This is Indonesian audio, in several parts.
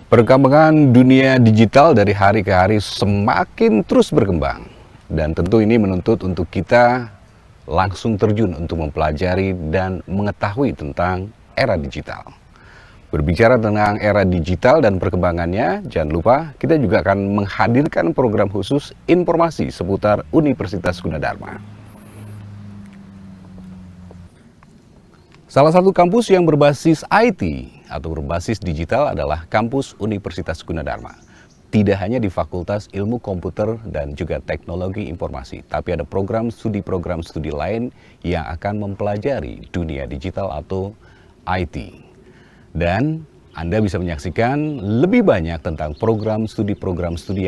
Perkembangan dunia digital dari hari ke hari semakin terus berkembang. Dan tentu ini menuntut untuk kita langsung terjun untuk mempelajari dan mengetahui tentang era digital. Berbicara tentang era digital dan perkembangannya, jangan lupa kita juga akan menghadirkan program khusus informasi seputar Universitas Gunadarma. Salah satu kampus yang berbasis IT atau berbasis digital adalah kampus Universitas Gunadarma. Tidak hanya di Fakultas Ilmu Komputer dan juga Teknologi Informasi, tapi ada program studi lain yang akan mempelajari dunia digital atau IT. Dan Anda bisa menyaksikan lebih banyak tentang program studi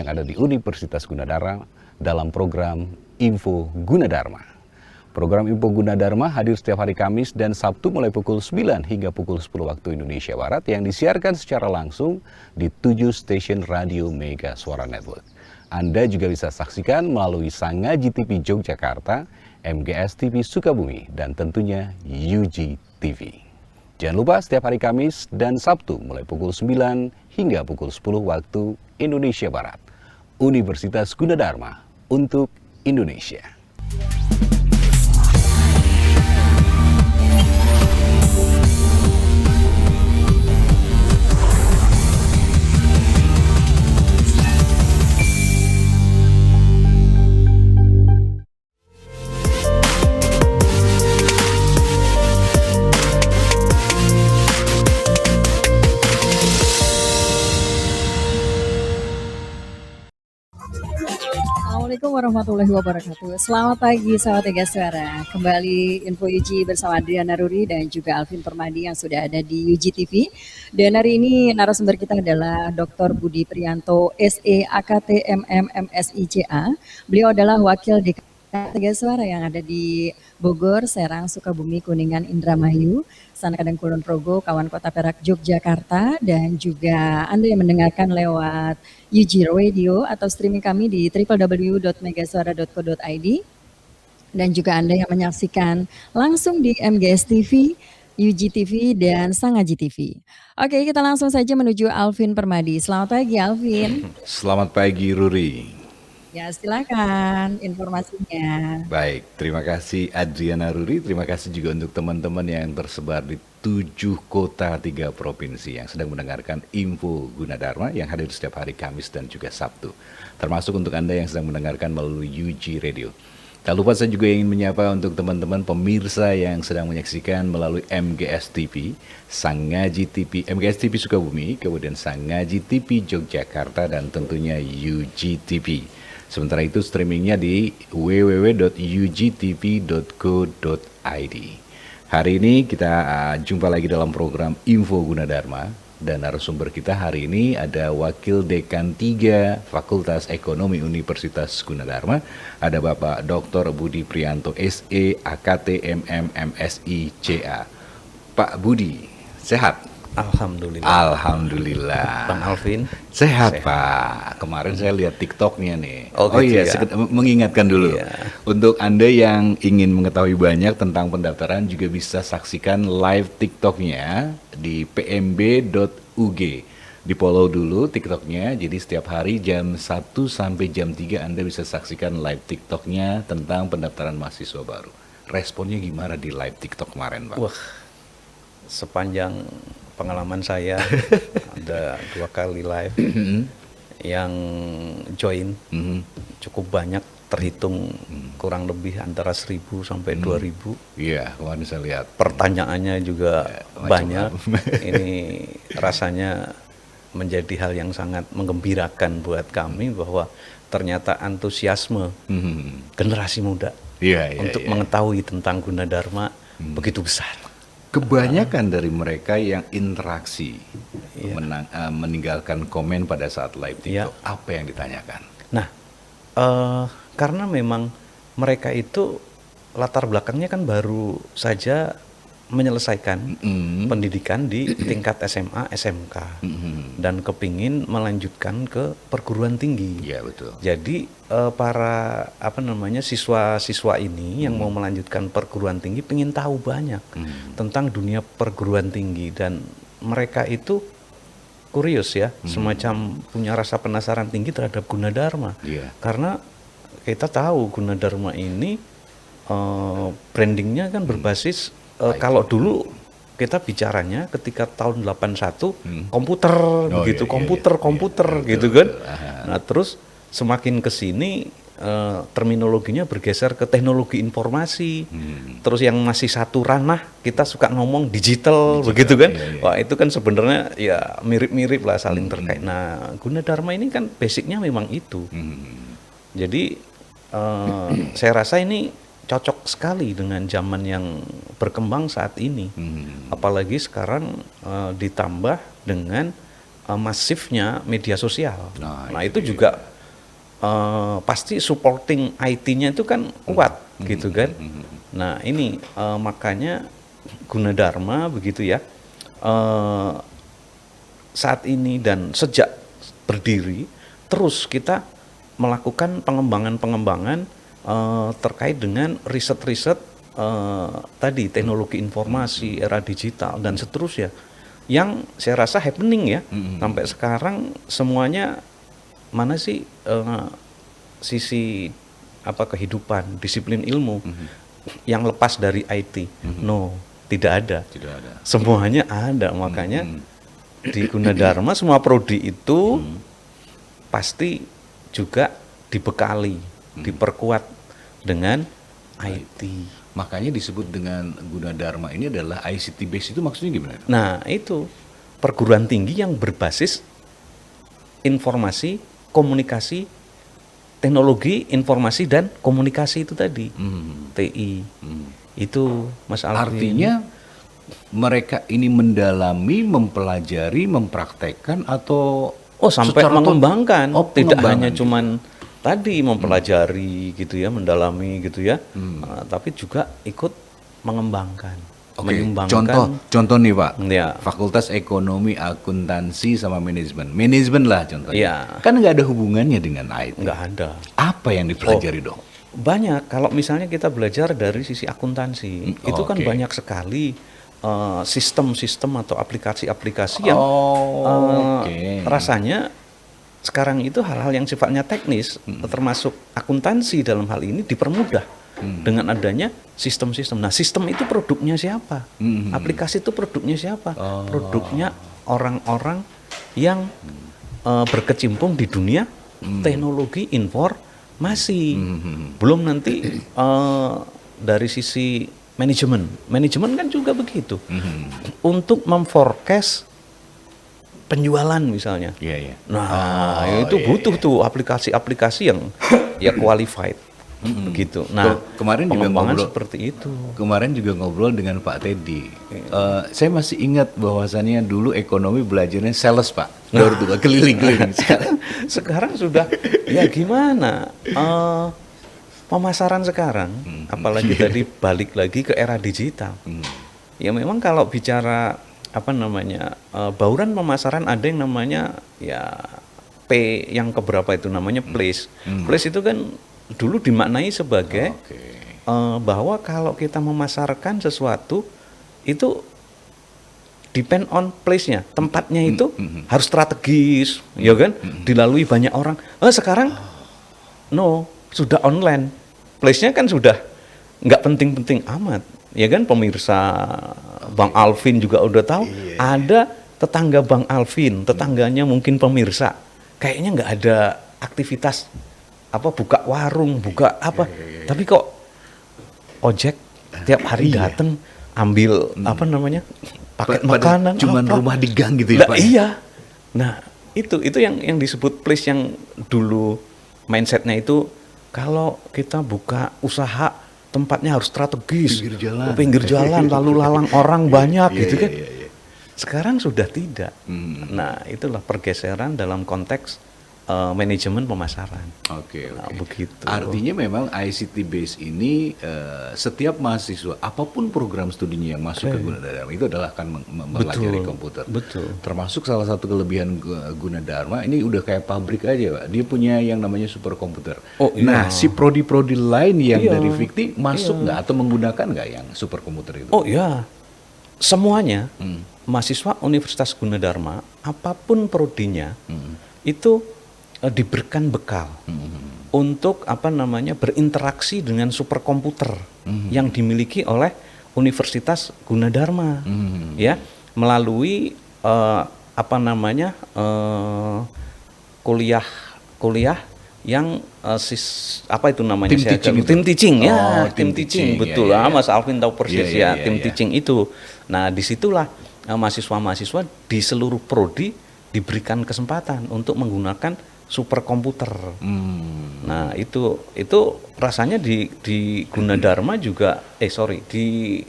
yang ada di Universitas Gunadarma dalam program Info Gunadarma. Program Info Gunadarma hadir setiap hari Kamis dan Sabtu mulai pukul 9 hingga pukul 10 waktu Indonesia Barat yang disiarkan secara langsung di 7 stasiun radio Mega Suara Network. Anda juga bisa saksikan melalui Sangaji TV Yogyakarta, MGS TV Sukabumi, dan tentunya UG TV. Jangan lupa setiap hari Kamis dan Sabtu mulai pukul 9 hingga pukul 10 waktu Indonesia Barat. Universitas Gunadarma untuk Indonesia. Assalamualaikum warahmatullahi wabarakatuh. Selamat pagi sahabat Mega Suara. Kembali Info UG bersama Adriana Ruri dan juga Alvin Permadi yang sudah ada di UG TV. Dan hari ini narasumber kita adalah Dr. Budi Priyanto, SE AKT MM MSI CA. Beliau adalah wakil Dekan Mega Suara yang ada di Bogor, Serang, Sukabumi, Kuningan, Indramayu, Sanakadang, Kulon Progo, Kawan Kota Perak, Yogyakarta, dan juga Anda yang mendengarkan lewat UG Radio atau streaming kami di www.megasuara.co.id, dan juga Anda yang menyaksikan langsung di MGS TV, UG TV, dan Sangaji TV. Oke, kita langsung saja menuju Alvin Permadi. Selamat pagi Alvin. Selamat pagi Ruri. Ya, silakan informasinya. Baik, terima kasih Adriana Ruri, terima kasih juga untuk teman-teman yang tersebar di 7 kota 3 provinsi yang sedang mendengarkan Info Gunadarma yang hadir setiap hari Kamis dan juga Sabtu. Termasuk untuk Anda yang sedang mendengarkan melalui UG Radio. Tak lupa saya juga ingin menyapa untuk teman-teman pemirsa yang sedang menyaksikan melalui MGS TV, Sangaji TV, MGS TV Sukabumi, kemudian Sangaji TV Yogyakarta, dan tentunya UG TV. Sementara itu streamingnya di www.ugtv.co.id. Hari ini kita jumpa lagi dalam program Info Gunadarma, dan narasumber kita hari ini ada Wakil Dekan 3 Fakultas Ekonomi Universitas Gunadarma, ada Bapak Dr. Budi Priyanto, SE AKT MM MSI CA. Pak Budi, sehat? Alhamdulillah. Alhamdulillah. Bang Alvin. Sehat, Pak. Kemarin saya lihat TikToknya nih. Oh gitu iya, ya. mengingatkan dulu. Iya. Untuk Anda yang ingin mengetahui banyak tentang pendaftaran juga bisa saksikan live TikToknya di pmb.ug. Di follow dulu TikToknya, jadi setiap hari jam 1 sampai jam 3 Anda bisa saksikan live TikToknya tentang pendaftaran mahasiswa baru. Responnya gimana di live TikTok kemarin, Pak? Wah, sepanjang pengalaman saya ada 2 kali live yang join cukup banyak, terhitung kurang lebih antara 1.000 sampai 2.000. Iya, kemarin saya lihat. Pertanyaannya juga banyak. macam-macam. Ini rasanya menjadi hal yang sangat menggembirakan buat kami bahwa ternyata antusiasme generasi muda untuk mengetahui tentang Gunadarma begitu besar. Kebanyakan dari mereka yang interaksi, meninggalkan komen pada saat live TikTok, apa yang ditanyakan? Nah, karena memang mereka itu latar belakangnya kan baru saja menyelesaikan pendidikan di tingkat SMA, SMK, dan kepingin melanjutkan ke perguruan tinggi. Iya, betul. Jadi para siswa-siswa ini yang mau melanjutkan perguruan tinggi pengen tahu banyak tentang dunia perguruan tinggi, dan mereka itu kurius ya, semacam punya rasa penasaran tinggi terhadap Gunadarma. Karena kita tahu Gunadarma ini brandingnya kan berbasis kalau dulu kita bicaranya ketika tahun 81 komputer begitu, komputer gitu kan. Nah, terus semakin ke sini terminologinya bergeser ke teknologi informasi. Terus yang masih satu ranah kita suka ngomong digital begitu kan. Wah, itu kan sebenarnya ya mirip-mirip lah, saling terkait. Nah, Gunadarma ini kan basicnya memang itu. Jadi saya rasa ini cocok sekali dengan zaman yang berkembang saat ini. Apalagi sekarang ditambah dengan masifnya media sosial. Nah, itu juga pasti supporting IT-nya itu kan kuat gitu kan. Nah, ini makanya Gunadarma begitu ya, saat ini dan sejak berdiri terus kita melakukan pengembangan terkait dengan riset-riset tadi teknologi informasi, era digital dan seterusnya, yang saya rasa happening ya. Sampai sekarang semuanya mana sih sisi apa kehidupan, disiplin ilmu yang lepas dari IT? No, tidak ada. Semuanya ada. Makanya di Gunadarma semua prodi itu pasti juga dibekali, diperkuat dengan IT. Makanya disebut dengan Gunadarma ini adalah ICT base, itu maksudnya gimana? Nah, itu perguruan tinggi yang berbasis informasi, komunikasi, teknologi, informasi dan komunikasi itu tadi, TI. Itu Mas Alvin. Artinya mereka ini mendalami, mempelajari, mempraktekkan atau sampai mengembangkan, tidak hanya cuman tadi mempelajari gitu ya, mendalami gitu ya, tapi juga ikut mengembangkan. Contoh nih Pak, Fakultas Ekonomi, Akuntansi sama Manajemen lah contohnya. Kan nggak ada hubungannya dengan IT. Nggak ada. Apa yang dipelajari dong? Banyak. Kalau misalnya kita belajar dari sisi akuntansi, itu kan banyak sekali sistem-sistem atau aplikasi-aplikasi yang rasanya sekarang itu hal-hal yang sifatnya teknis, termasuk akuntansi dalam hal ini dipermudah dengan adanya sistem-sistem. Nah, sistem itu produknya siapa? Aplikasi itu produknya siapa? Produknya orang-orang yang berkecimpung di dunia teknologi informasi. Belum nanti dari sisi manajemen kan juga begitu. Untuk memforecast penjualan misalnya. Nah, itu butuh tuh aplikasi-aplikasi yang ya qualified. Begitu. Nah, kemarin juga ngobrol seperti itu. Kemarin juga ngobrol dengan Pak Teddy. Saya masih ingat bahwasannya dulu ekonomi belajarnya sales, Pak. Door keliling-keliling. Sekarang sudah ya gimana? Pemasaran sekarang, apalagi tadi balik lagi ke era digital. Ya memang kalau bicara apa namanya bauran pemasaran, ada yang namanya ya P yang keberapa itu namanya place. Place itu kan dulu dimaknai sebagai bahwa kalau kita memasarkan sesuatu itu depend on place-nya, tempatnya itu harus strategis, ya kan, dilalui banyak orang. Sekarang sudah online, place-nya kan sudah nggak penting-penting amat, ya kan. Pemirsa Bang Alvin juga udah tahu, ada tetangga Bang Alvin, tetangganya mungkin pemirsa, kayaknya nggak ada aktivitas buka warung, buka apa, tapi kok ojek tiap hari datang ambil apa namanya paket makanan, cuman rumah di gang gitu ya, Pak. Iya. Nah, itu yang disebut place, yang dulu mindsetnya itu kalau kita buka usaha tempatnya harus strategis, pinggir jalan lalu lalang orang banyak gitu kan. Sekarang sudah tidak. Nah, itulah pergeseran dalam konteks manajemen pemasaran. Nah, begitu. Artinya memang ICT base ini setiap mahasiswa apapun program studinya yang masuk ke Gunadarma itu adalah akan mempelajari komputer. Termasuk salah satu kelebihan Gunadarma ini udah kayak pabrik aja, Pak. Dia punya yang namanya superkomputer. Nah, si prodi-prodi lain yang dari Fikti masuk nggak atau menggunakan nggak yang superkomputer itu? semuanya mahasiswa Universitas Gunadarma apapun prodinya itu diberikan bekal untuk berinteraksi dengan superkomputer yang dimiliki oleh Universitas Gunadarma, ya, melalui kuliah yang tim teaching ya, tim teaching betul lah, Mas Alvin tahu persis tim teaching itu. Nah, disitulah mahasiswa-mahasiswa di seluruh prodi diberikan kesempatan untuk menggunakan superkomputer. Nah, itu rasanya di Gunadarma juga di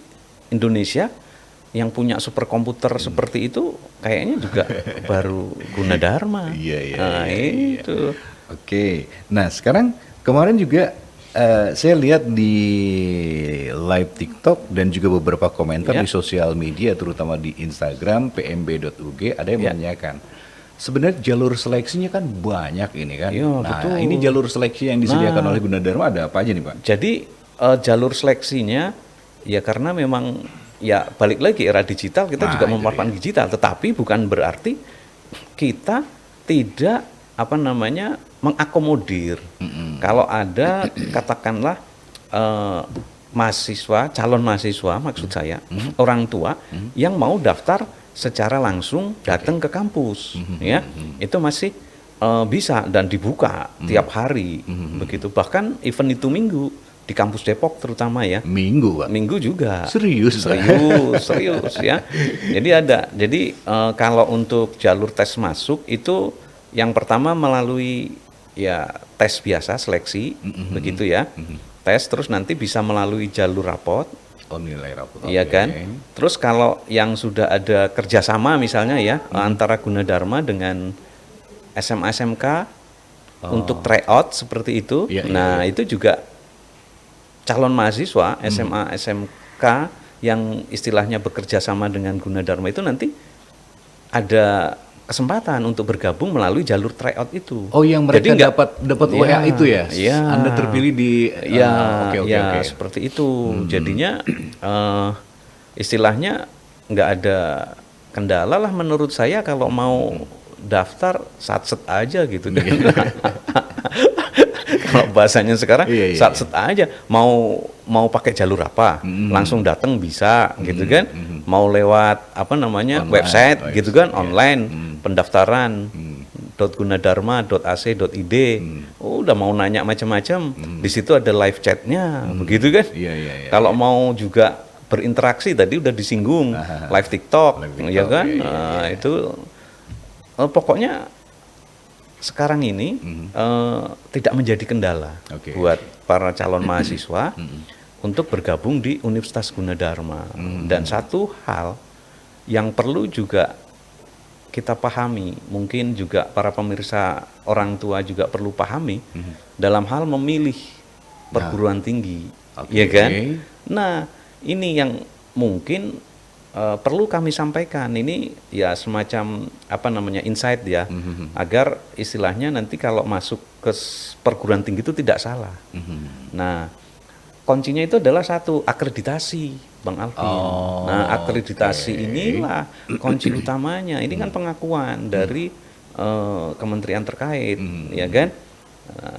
Indonesia yang punya superkomputer seperti itu kayaknya juga baru Gunadarma. Itu. Oke. Nah, sekarang kemarin juga saya lihat di live TikTok dan juga beberapa komentar di sosial media, terutama di Instagram pmb.ug, ada yang menanyakan, sebenarnya jalur seleksinya kan banyak ini kan. Betul. Ini jalur seleksi yang disediakan oleh Gunadarma ada apa aja nih, Pak? Jadi jalur seleksinya ya karena memang ya balik lagi era digital, kita juga memanfaatkan digital, tetapi bukan berarti kita tidak mengakomodir. Kalau ada katakanlah calon mahasiswa maksud saya, orang tua yang mau daftar secara langsung datang ke kampus, ya, itu masih bisa dan dibuka tiap hari, begitu. Bahkan event itu minggu di kampus Depok terutama ya. Minggu, Pak? Minggu juga. Serius Ya. Jadi kalau untuk jalur tes masuk itu yang pertama melalui ya tes biasa seleksi, begitu ya. Tes terus nanti bisa melalui jalur rapot. Nilai rapot. Iya kan. Terus kalau yang sudah ada kerjasama misalnya ya antara Gunadarma dengan SMA SMK untuk tryout seperti itu. Itu juga calon mahasiswa SMA SMK yang istilahnya bekerja sama dengan Gunadarma itu nanti ada kesempatan untuk bergabung melalui jalur tryout itu. Oh, yang mereka dapat WA itu ya? Iya. Anda terpilih di oke. Seperti itu. Jadinya istilahnya nggak ada kendala lah menurut saya kalau mau daftar satset aja gitu kan. Kalau bahasanya sekarang satset aja, mau pakai jalur apa, langsung datang bisa gitu kan. Mau lewat online, website gitu kan, online pendaftaran .gunadarma.ac.id. Udah mau nanya macam-macam, di situ ada live chatnya, begitu kan. Kalau mau juga berinteraksi tadi udah disinggung live TikTok, ya kan. Itu pokoknya sekarang ini tidak menjadi kendala buat para calon mahasiswa untuk bergabung di Universitas Gunadarma. Dan satu hal yang perlu juga kita pahami, mungkin juga para pemirsa orang tua juga perlu pahami dalam hal memilih perguruan tinggi, ya kan? Nah, ini yang mungkin perlu kami sampaikan, ini ya semacam insight ya, agar istilahnya nanti kalau masuk ke perguruan tinggi itu tidak salah. Nah, kuncinya itu adalah satu, akreditasi, Bang Alvin. Nah, akreditasi inilah kunci utamanya. Ini kan pengakuan dari kementerian terkait, ya kan?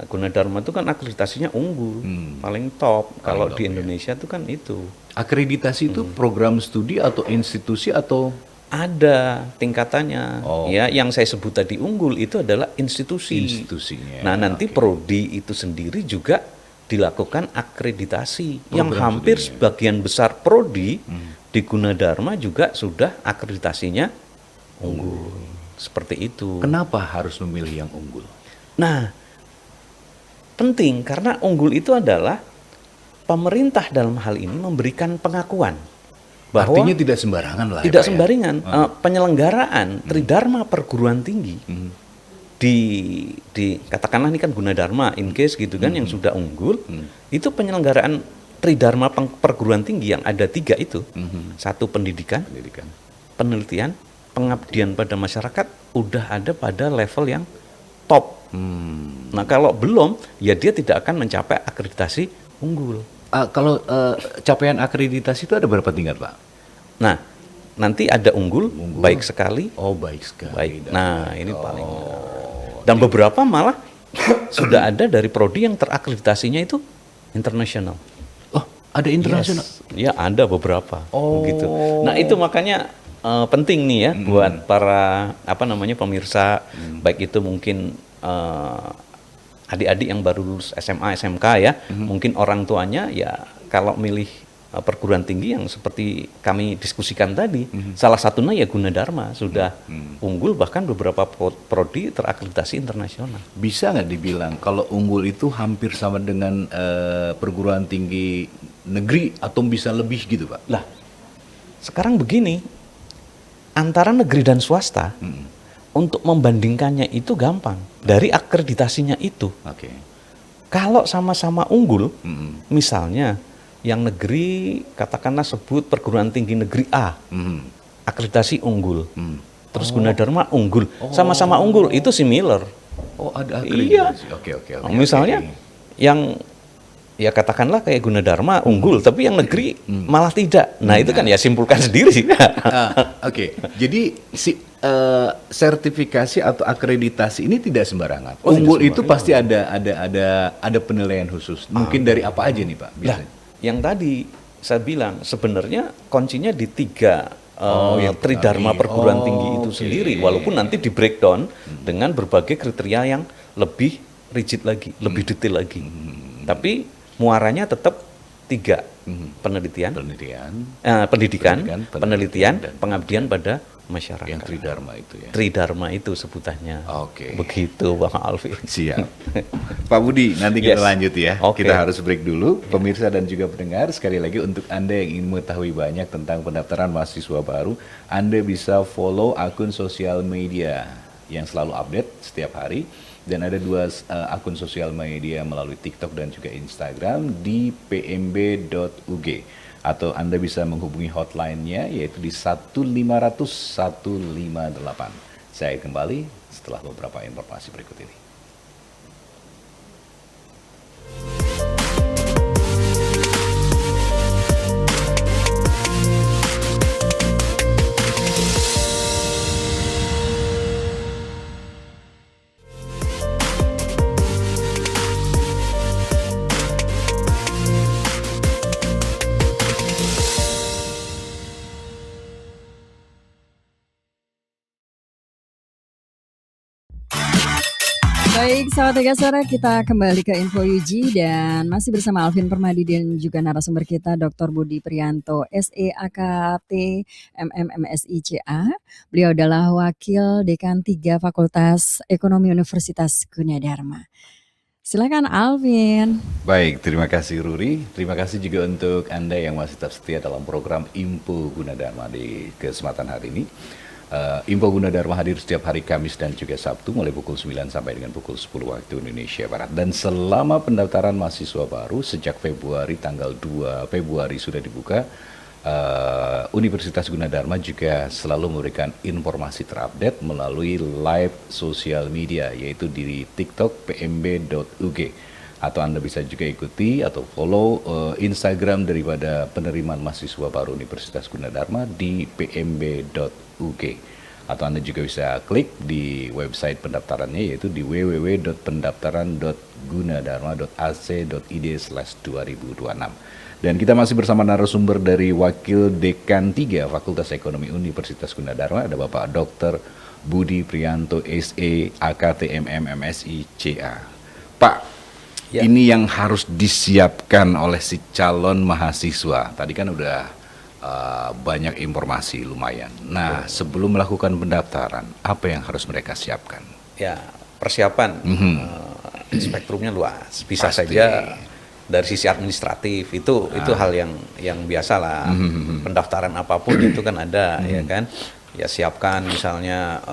Gunadarma itu kan akreditasinya unggul, paling top. Kalau di Indonesia itu kan itu. Akreditasi itu program studi atau institusi atau? Ada tingkatannya. Ya, yang saya sebut tadi unggul itu adalah institusinya. Nah, nanti prodi itu sendiri juga dilakukan akreditasi yang hampir sebagian besar prodi di Gunadarma juga sudah akreditasinya unggul. Seperti itu. Kenapa harus memilih yang unggul? Nah, penting karena unggul itu adalah pemerintah dalam hal ini memberikan pengakuan bahwa artinya tidak sembarangan lah. Tidak sembarangan. Penyelenggaraan Tridharma perguruan tinggi di katakanlah ini kan Gunadarma in case gitu kan yang sudah unggul, itu penyelenggaraan Tridharma perguruan tinggi yang ada 3 itu. Satu pendidikan, penelitian, pengabdian pada masyarakat udah ada pada level yang top. Nah, kalau belum ya dia tidak akan mencapai akreditasi unggul. Kalau capaian akreditasi itu ada berapa tingkat, Pak? Nah, nanti ada unggul, baik sekali. Oh, baik sekali. Baik. Nah, ini paling. Dan beberapa malah sudah ada dari prodi yang terakreditasinya itu internasional. Oh, ada internasional? Yes. Ya, ada beberapa. Oh. Gitu. Nah, itu makanya penting nih ya buat para pemirsa, baik itu mungkin adik-adik yang baru lulus SMA, SMK ya, mungkin orang tuanya ya kalau milih perguruan tinggi yang seperti kami diskusikan tadi, salah satunya ya Gunadarma sudah unggul, bahkan beberapa prodi terakreditasi internasional. Bisa nggak dibilang kalau unggul itu hampir sama dengan perguruan tinggi negeri atau bisa lebih gitu, Pak? Lah, sekarang begini, antara negeri dan swasta untuk membandingkannya itu gampang dari akreditasinya itu. Oke. Kalau sama-sama unggul, misalnya yang negeri katakanlah sebut perguruan tinggi negeri A, akreditasi unggul, terus Gunadarma unggul, sama-sama unggul itu similar. Oh, ada akreditasi. Iya. Oke. Misalnya yang ya katakanlah kayak Gunadarma unggul, tapi yang negeri malah tidak. Nah, itu kan ya simpulkan sendiri sih. Oke. Jadi sertifikasi atau akreditasi ini tidak sembarangan. Oh, unggul tidak itu pasti ada penilaian khusus. Mungkin dari apa aja nih, Pak? Biasanya. Yang tadi saya bilang sebenarnya kuncinya di 3 tridharma perguruan tinggi itu sendiri, walaupun nanti di breakdown dengan berbagai kriteria yang lebih rigid lagi, lebih detail lagi. Tapi muaranya tetap 3, pendidikan, penelitian, pengabdian pada masyarakat. Yang tridharma itu ya. Tridharma itu sebutannya. Oke. Begitu Bang Alvin. Siap. Pak Budi, nanti kita lanjut ya. Okay. Kita harus break dulu. Pemirsa dan juga pendengar, sekali lagi untuk Anda yang ingin mengetahui banyak tentang pendaftaran mahasiswa baru, Anda bisa follow akun sosial media yang selalu update setiap hari. Dan ada 2 akun sosial media melalui TikTok dan juga Instagram di pmb.ug. Atau Anda bisa menghubungi hotline-nya yaitu di 1-500-158. Saya kembali setelah beberapa informasi berikut ini. Baik, sahabat Tegas Suara, kita kembali ke Info UG dan masih bersama Alvin Permadi dan juga narasumber kita Dr. Budi Priyanto, SE AKT MMMSI CA. Beliau adalah Wakil Dekan 3 Fakultas Ekonomi Universitas Gunadarma. Silakan Alvin. Baik, terima kasih Ruri. Terima kasih juga untuk Anda yang masih tetap setia dalam program Info Gunadarma di kesempatan hari ini. Info Gunadarma hadir setiap hari Kamis dan juga Sabtu mulai pukul 9 sampai dengan pukul 10 waktu Indonesia Barat. Dan selama pendaftaran mahasiswa baru sejak Februari, tanggal 2 Februari sudah dibuka, Universitas Gunadarma juga selalu memberikan informasi terupdate melalui live sosial media, yaitu di TikTok pmb.ug. Atau Anda bisa juga ikuti atau follow Instagram daripada penerimaan mahasiswa baru Universitas Gunadarma di pmb.ug. Atau Anda juga bisa klik di website pendaftarannya yaitu di www.pendaftaran.gunadarma.ac.id/2026. Dan kita masih bersama narasumber dari Wakil Dekan 3 Fakultas Ekonomi Universitas Gunadarma, ada Bapak Dr. Budi Priyanto SE AKT MMMSI CA. Pak, ya. Ini yang harus disiapkan oleh si calon mahasiswa. Tadi kan udah banyak informasi lumayan. Nah, sebelum melakukan pendaftaran, apa yang harus mereka siapkan? Ya, persiapan spektrumnya luas. Bisa saja dari sisi administratif itu hal yang biasa lah. Pendaftaran apapun itu kan ada, ya kan. Ya siapkan misalnya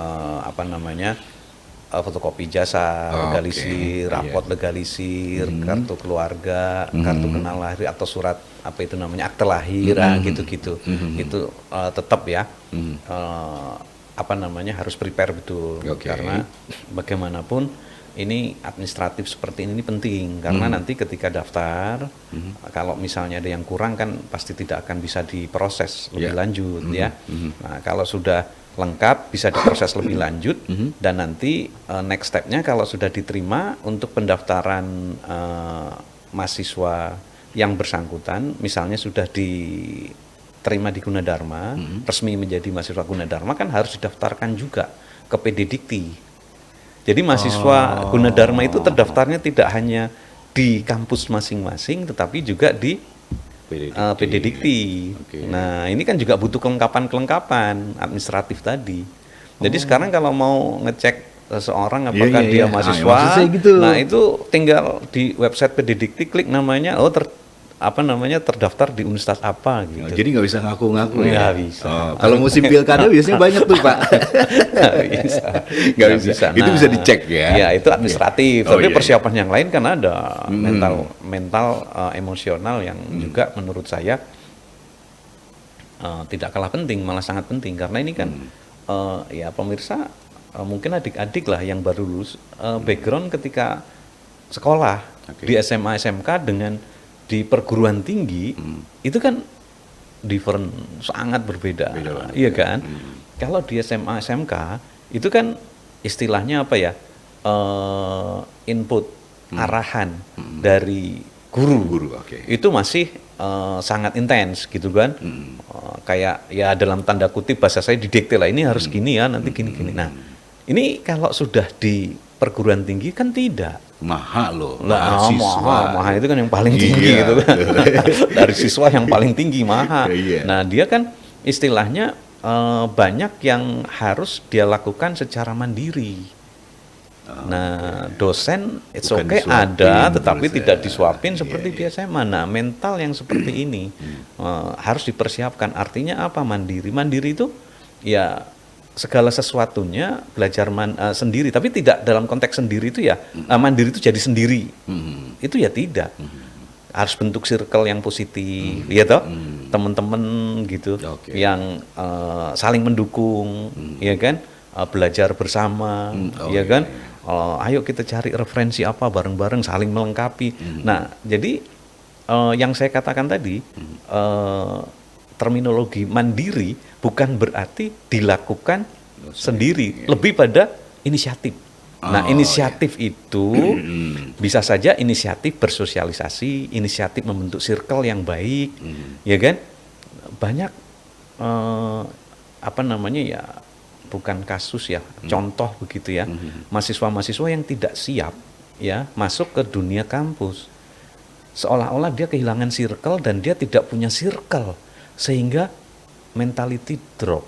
fotokopi jasa, legalisir, raport legalisir, kartu keluarga, kartu kenal lahir atau surat akte lahir, gitu-gitu. Itu tetap ya harus prepare betul, karena bagaimanapun ini administratif seperti ini penting karena nanti ketika daftar kalau misalnya ada yang kurang kan pasti tidak akan bisa diproses lebih lanjut ya. Nah, kalau sudah lengkap bisa diproses lebih lanjut dan nanti next step-nya kalau sudah diterima untuk pendaftaran mahasiswa yang bersangkutan misalnya sudah diterima di Gunadarma, resmi menjadi mahasiswa Gunadarma kan harus didaftarkan juga ke PD Dikti. Jadi mahasiswa Gunadarma itu terdaftarnya tidak hanya di kampus masing-masing tetapi juga di PD Dikti. Okay. Nah, ini kan juga butuh kelengkapan administratif tadi. Jadi sekarang kalau mau ngecek seseorang apakah dia mahasiswa, gitu. Nah itu tinggal di website PD Dikti klik namanya, terdaftar di universitas apa gitu. Jadi nggak bisa ngaku-ngaku ya? Nggak bisa. Kalau musim pilkada biasanya banyak tuh Pak. Nggak bisa. Nah, itu bisa dicek ya? Ya itu administratif. Tapi persiapan yang lain kan ada mental emosional yang juga menurut saya tidak kalah penting, malah sangat penting karena ini kan ya pemirsa mungkin adik-adik lah yang baru lulus background ketika sekolah di SMA SMK dengan di perguruan tinggi itu kan different, sangat berbeda. Iya kan? Kalau di SMA SMK itu kan istilahnya apa ya? Input arahan dari guru. Itu masih sangat intens gitu kan. Kayak ya dalam tanda kutip bahasa saya didikte lah, ini harus gini ya, nanti gini-gini. Nah, ini kalau sudah di perguruan tinggi kan tidak. Mahal loh. Mahal itu kan yang paling tinggi gitu kan. Dari siswa yang paling tinggi mahal. Nah, dia kan istilahnya banyak yang harus dia lakukan secara mandiri. Nah, dosen it's okay ada, tetapi tidak disuapin seperti di SMA. Nah, mental yang seperti ini harus dipersiapkan. Artinya apa mandiri? Mandiri itu ya segala sesuatunya belajar sendiri, tapi tidak dalam konteks sendiri itu ya mandiri itu jadi sendiri. Itu ya tidak. Harus bentuk circle yang positif, ya toh, teman-teman gitu, yang saling mendukung, ya kan, belajar bersama, ya kan. Ayo kita cari referensi apa bareng-bareng, saling melengkapi. Nah, jadi yang saya katakan tadi, terminologi mandiri bukan berarti dilakukan sendiri, lebih pada inisiatif. Nah, inisiatif itu bisa saja inisiatif bersosialisasi, inisiatif membentuk circle yang baik, ya kan? Banyak ya, bukan kasus ya, contoh begitu ya, mahasiswa-mahasiswa yang tidak siap ya masuk ke dunia kampus, seolah-olah dia kehilangan circle dan dia tidak punya circle sehingga mentality drop.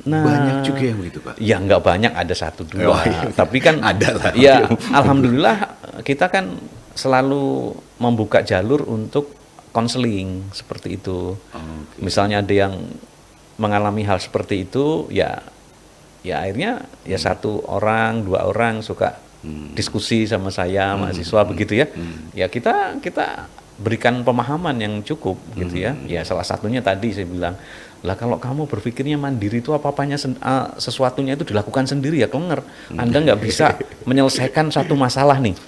Nah, banyak juga yang begitu Pak. Ya nggak banyak, ada 1-2, tapi kan ada lah. Ya alhamdulillah kita kan selalu membuka jalur untuk konseling seperti itu. Misalnya ada yang mengalami hal seperti itu, ya akhirnya ya 1 orang 2 orang suka diskusi sama saya mahasiswa begitu ya. Ya kita berikan pemahaman yang cukup gitu ya. Ya salah satunya tadi saya bilang, lah kalau kamu berpikirnya mandiri itu apa-apanya sesuatunya itu dilakukan sendiri ya klenger. Anda nggak bisa menyelesaikan satu masalah nih.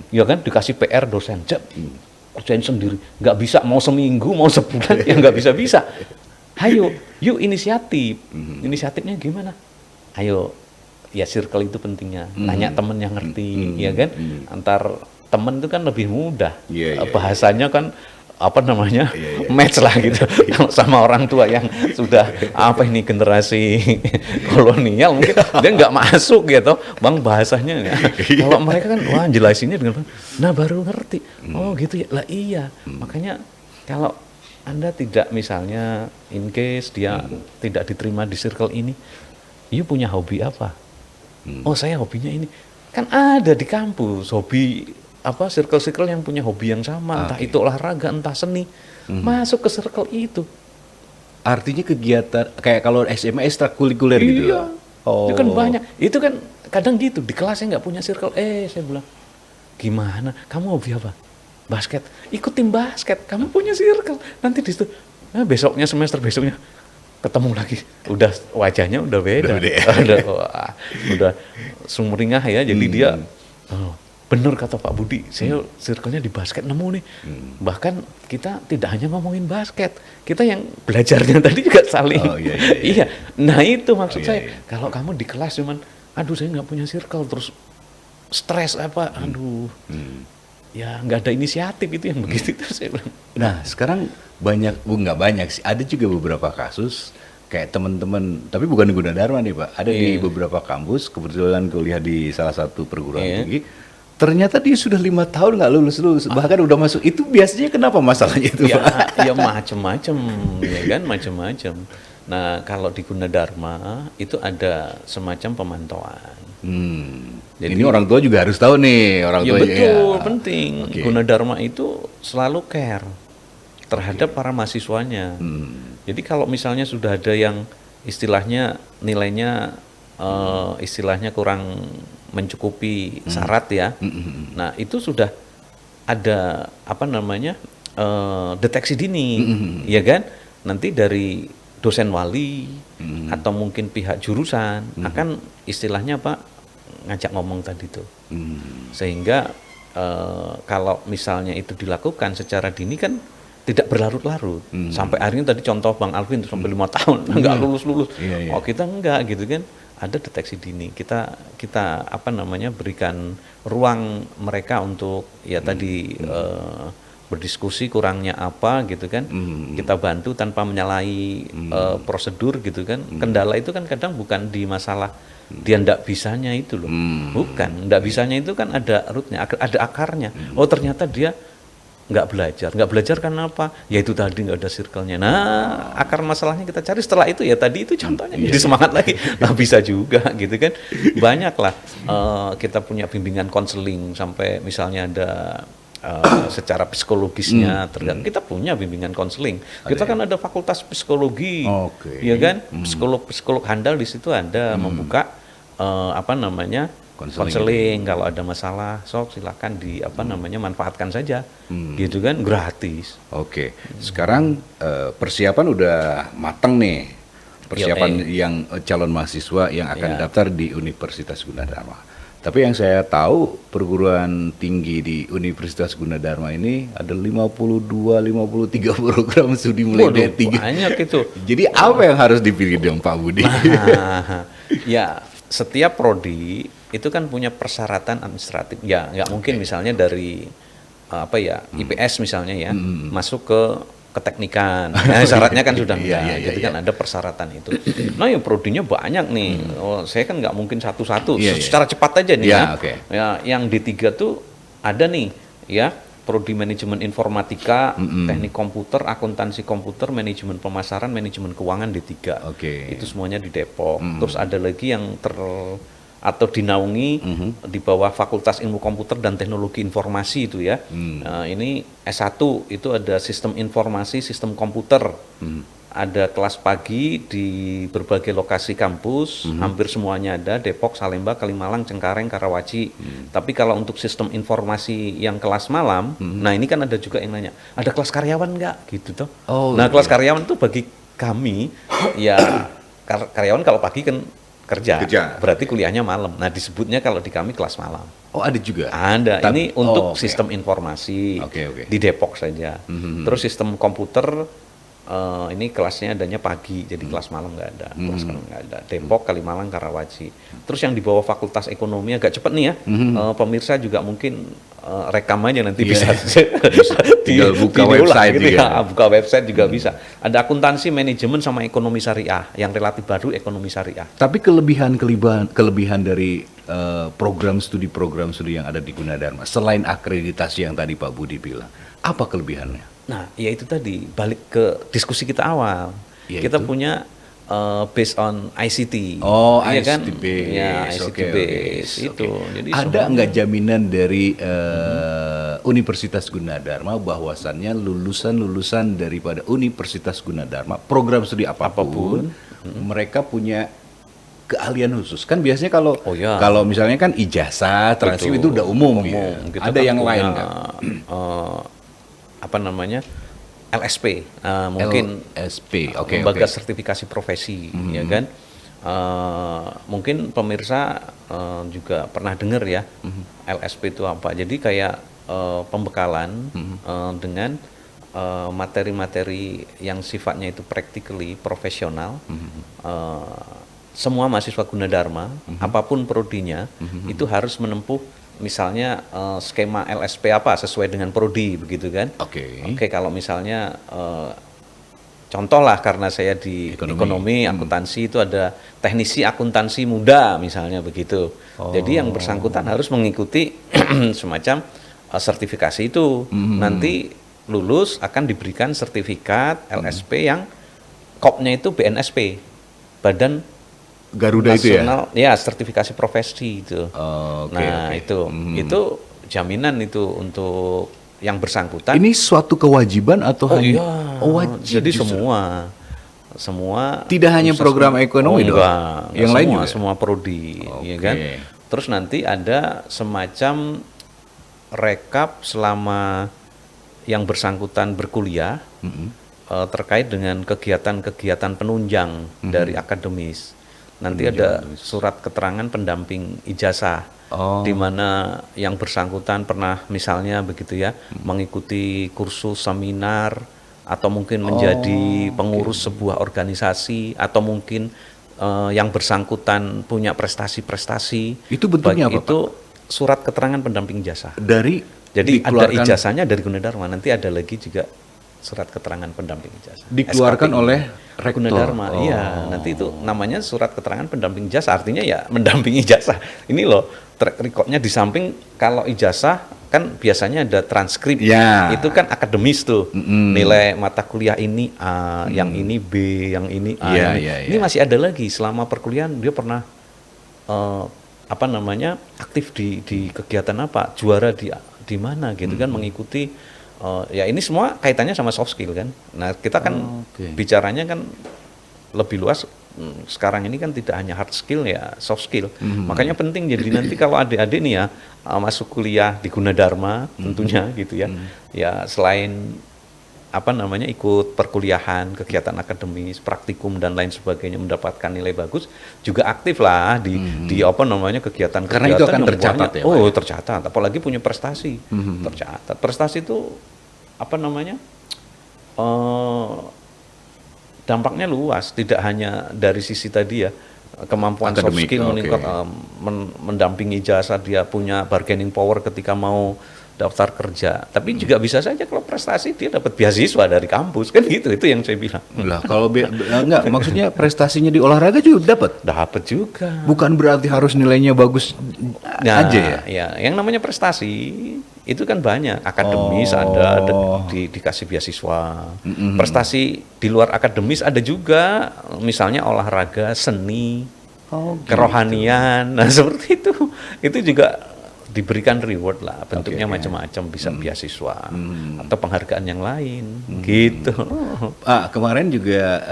Ya kan dikasih PR dosen, kerjain sendiri. Nggak bisa, mau seminggu, mau sebulan ya nggak bisa. Ayo, yuk inisiatif. Inisiatifnya gimana? Ayo, ya circle itu pentingnya. Tanya temen yang ngerti, ya kan? Antar temen itu kan lebih mudah. Bahasanya kan match lah gitu. Kalau sama orang tua yang sudah generasi kolonial mungkin dia nggak masuk gitu, Bang, bahasanya. Kalau mereka kan wah jelasinnya dengan baru ngerti. Oh gitu ya. Lah iya. Makanya kalau Anda tidak misalnya in case dia tidak diterima di circle ini, you punya hobi apa? Oh saya hobinya ini. Kan ada di kampus hobi circle-circle yang punya hobi yang sama, entah itu olahraga, entah seni, masuk ke circle itu. Artinya kegiatan kayak kalau SMA ekstrakurikuler gitu. Iya, itu kan banyak. Itu kan kadang gitu di kelas saya nggak punya circle. Saya bilang, gimana? Kamu hobi apa? Basket. Ikut tim basket. Kamu punya circle. Nanti di situ, besoknya semester besoknya ketemu lagi. Udah wajahnya udah beda. Udah sumringah ya. Jadi dia Bener kata Pak Budi, saya circle-nya di basket nemu nih. Bahkan kita tidak hanya ngomongin basket, kita yang belajarnya tadi juga saling. Iya. Nah itu maksud saya. Kalau kamu di kelas cuman, aduh saya nggak punya circle, terus stres apa, aduh. Ya nggak ada inisiatif itu yang begitu itu saya bilang. Nah sekarang banyak, nggak banyak sih, ada juga beberapa kasus kayak teman-teman, tapi bukan di Gunadarma nih Pak, ada di beberapa kampus, kebetulan kuliah di salah satu perguruan tinggi. Ternyata dia sudah 5 tahun nggak lulus, bahkan udah masuk. Itu biasanya kenapa masalahnya itu, Pak? Ya macem-macem, ya kan macem-macem. Nah kalau di Gunadarma itu ada semacam pemantauan. Jadi ini orang tua juga harus tahu nih, orang tua. Ya betul, penting. Gunadarma itu selalu care terhadap para mahasiswanya. Jadi kalau misalnya sudah ada yang istilahnya nilainya istilahnya kurang mencukupi syarat ya. Nah itu sudah ada apa namanya deteksi dini, ya kan? Nanti dari dosen wali atau mungkin pihak jurusan akan istilahnya Pak ngajak ngomong tadi tuh, sehingga kalau misalnya itu dilakukan secara dini kan tidak berlarut-larut. Sampai akhirnya tadi contoh Bang Alvin sampai 5 tahun nggak lulus. Oh kita enggak gitu kan. Ada deteksi dini, kita apa namanya berikan ruang mereka untuk ya tadi berdiskusi kurangnya apa gitu kan, kita bantu tanpa menyalahi prosedur gitu kan. Kendala itu kan kadang bukan di masalah dia ndak bisanya itu loh, bukan ndak bisanya itu kan ada rootnya, ada akarnya. Oh ternyata dia nggak belajar karena apa? Ya itu tadi nggak ada circle-nya. Nah akar masalahnya kita cari setelah itu ya tadi itu contohnya jadi semangat lagi. Nah bisa juga gitu kan. Banyak lah kita punya bimbingan konseling sampai misalnya ada secara psikologisnya tergantung. Kita punya bimbingan konseling. Kita kan ada fakultas psikologi, ya kan? Psikolog handal di situ ada membuka apa namanya konseling. Kalau ada masalah, silakan di apa namanya manfaatkan saja, gitu kan gratis. Sekarang persiapan udah matang nih, persiapan yang calon mahasiswa yang akan daftar di Universitas Gunadarma. Tapi yang saya tahu perguruan tinggi di Universitas Gunadarma ini ada 53 program studi mulai D3. Banyak itu. Jadi apa yang harus dipilih dong Pak Budi? Ya setiap prodi itu kan punya persyaratan administratif. Ya nggak mungkin misalnya dari apa ya IPS misalnya ya masuk ke keteknikan. Nah, syaratnya kan sudah enggak. Jadi kan ada persyaratan itu. Nah, yang prodinya banyak nih. Saya kan nggak mungkin satu-satu. Secara cepat aja nih ya. Yang D3 tuh ada nih ya. Prodi manajemen informatika, teknik komputer, akuntansi komputer, manajemen pemasaran, manajemen keuangan D3. Itu semuanya di Depok. Terus ada lagi yang atau dinaungi di bawah Fakultas Ilmu Komputer dan Teknologi Informasi itu ya. Nah, ini S1 itu ada sistem informasi, sistem komputer. Ada kelas pagi di berbagai lokasi kampus, hampir semuanya ada, Depok, Salemba, Kalimalang, Cengkareng, Karawaci. Tapi kalau untuk sistem informasi yang kelas malam, nah ini kan ada juga yang nanya, ada kelas karyawan nggak? Gitu toh. Nah kelas karyawan itu bagi kami, ya karyawan kalau pagi kan kerja, berarti kuliahnya malam. Nah disebutnya kalau di kami kelas malam. Oh ada juga? Ada, ini untuk sistem informasi di Depok saja. Terus sistem komputer, ini kelasnya adanya pagi, jadi kelas malam nggak ada, kelas malam nggak ada. Depok, Kalimalang, Karawaci. Terus yang di bawah Fakultas Ekonomi agak cepet nih ya, pemirsa juga mungkin rekam aja nanti bisa tinggal buka website gitu juga. Ya, buka website juga bisa. Ada akuntansi, manajemen sama ekonomi syariah, yang relatif baru ekonomi syariah. Tapi kelebihan dari program studi yang ada di Gunadarma, selain akreditasi yang tadi Pak Budi bilang, apa kelebihannya? Nah, ya itu tadi, balik ke diskusi kita awal. Kita punya based on ICT. Ya ICT kan? base. Ya, ICT base. Itu. Jadi ada nggak jaminan dari Universitas Gunadarma bahwasannya lulusan daripada Universitas Gunadarma, program studi apapun mereka punya keahlian khusus? Kan biasanya kalau misalnya kan ijazah, transkrip itu udah umum. Ya. Ada yang lain nggak? Apa namanya LSP, mungkin LSP, lembaga sertifikasi profesi, ya kan, Mungkin pemirsa juga pernah dengar ya, LSP itu apa. Jadi kayak pembekalan dengan materi-materi yang sifatnya itu practically profesional. Semua mahasiswa Gunadarma, apapun prodinya, itu harus menempuh misalnya skema LSP apa sesuai dengan prodi begitu kan. Oke, kalau misalnya contoh lah, karena saya di ekonomi akuntansi, itu ada teknisi akuntansi muda misalnya begitu. Jadi yang bersangkutan harus mengikuti semacam sertifikasi itu. Nanti lulus akan diberikan sertifikat LSP yang kopnya itu BNSP, Badan Garuda Nasional, itu ya? Ya, sertifikasi profesi itu. Itu jaminan itu untuk yang bersangkutan. Ini suatu kewajiban atau hanya? Iya. Wajib. Jadi semua tidak hanya program ekonomi dong. Yang lain juga semua prodi, ya kan. Terus nanti ada semacam rekap selama yang bersangkutan berkuliah terkait dengan kegiatan-kegiatan penunjang dari akademis. Nanti ada surat keterangan pendamping ijazah, di mana yang bersangkutan pernah misalnya begitu ya, mengikuti kursus seminar, atau mungkin menjadi pengurus sebuah organisasi, atau mungkin yang bersangkutan punya prestasi-prestasi. Itu bentuknya apa, Itu surat keterangan pendamping ijazah. Jadi ada ijazahnya dari Gunadarma, nanti ada lagi juga surat keterangan pendamping ijazah. Dikeluarkan oleh rektor. Gunadarma, iya. Nanti itu namanya surat keterangan pendamping ijazah, artinya ya mendampingi ijazah. Ini loh track recordnya, di samping kalau ijazah kan biasanya ada transkrip, itu kan akademis tuh, nilai mata kuliah ini A, yang ini B, yang ini A. Ini masih ada lagi selama perkuliahan dia pernah aktif di kegiatan apa, juara di mana gitu kan, mengikuti. Ya ini semua kaitannya sama soft skill kan. Nah kita kan bicaranya kan lebih luas. Sekarang ini kan tidak hanya hard skill ya, soft skill. Makanya penting, jadi nanti kalau adik-adik nih ya masuk kuliah di Gunadarma tentunya gitu ya. Ya selain ikut perkuliahan, kegiatan akademis, praktikum dan lain sebagainya, mendapatkan nilai bagus, juga aktif lah di kegiatan-kegiatan. Karena itu akan tercatat ya. Tercatat. Apalagi punya prestasi, tercatat. Prestasi itu dampaknya luas, tidak hanya dari sisi tadi ya, kemampuan soft skill meningkat, mendampingi ijazah, dia punya bargaining power ketika mau daftar kerja, tapi juga bisa saja kalau prestasi dia dapat beasiswa dari kampus kan gitu. Itu yang saya bilang. Lah kalau enggak, maksudnya prestasinya di olahraga juga dapat juga. Bukan berarti harus nilainya bagus aja ya. Ya, yang namanya prestasi itu kan banyak, akademis ada dikasih beasiswa. Prestasi di luar akademis ada juga, misalnya olahraga, seni, kerohanian. Nah, seperti itu. Itu juga diberikan reward lah, bentuknya macam-macam, bisa beasiswa atau penghargaan yang lain gitu. Kemarin juga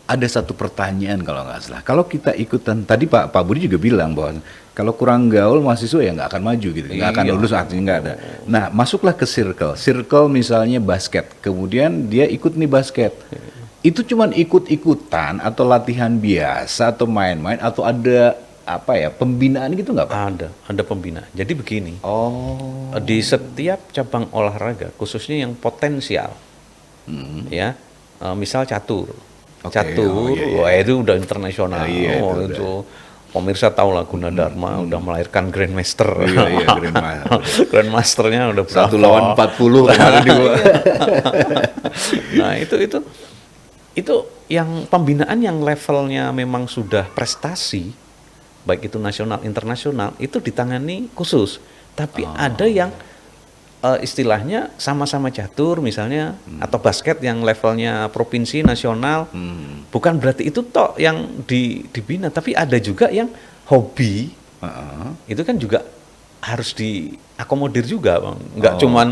ada satu pertanyaan kalau nggak salah. Kalau kita ikutan, tadi Pak Budi juga bilang bahwa kalau kurang gaul mahasiswa ya nggak akan maju gitu, nggak akan lulus, artinya nggak ada. Nah masuklah ke circle misalnya basket, kemudian dia ikut nih basket. Itu cuman ikut-ikutan atau latihan biasa atau main-main, atau ada pembinaan gitu nggak Pak? Ada pembinaan. Jadi begini, di setiap cabang olahraga, khususnya yang potensial, ya, misal catur, itu udah internasional. Itu pemirsa tahu lah, Gunadarma udah melahirkan Grandmaster. Grandmasternya udah 1 lawan 40 kemarin di bawah. Nah itu yang pembinaan yang levelnya memang sudah prestasi, baik itu nasional, internasional, itu ditangani khusus. Tapi ada yang istilahnya sama-sama catur misalnya, atau basket yang levelnya provinsi, nasional, bukan berarti itu tok yang dibina, tapi ada juga yang hobi, itu kan juga harus diakomodir juga, Bang. Nggak cuman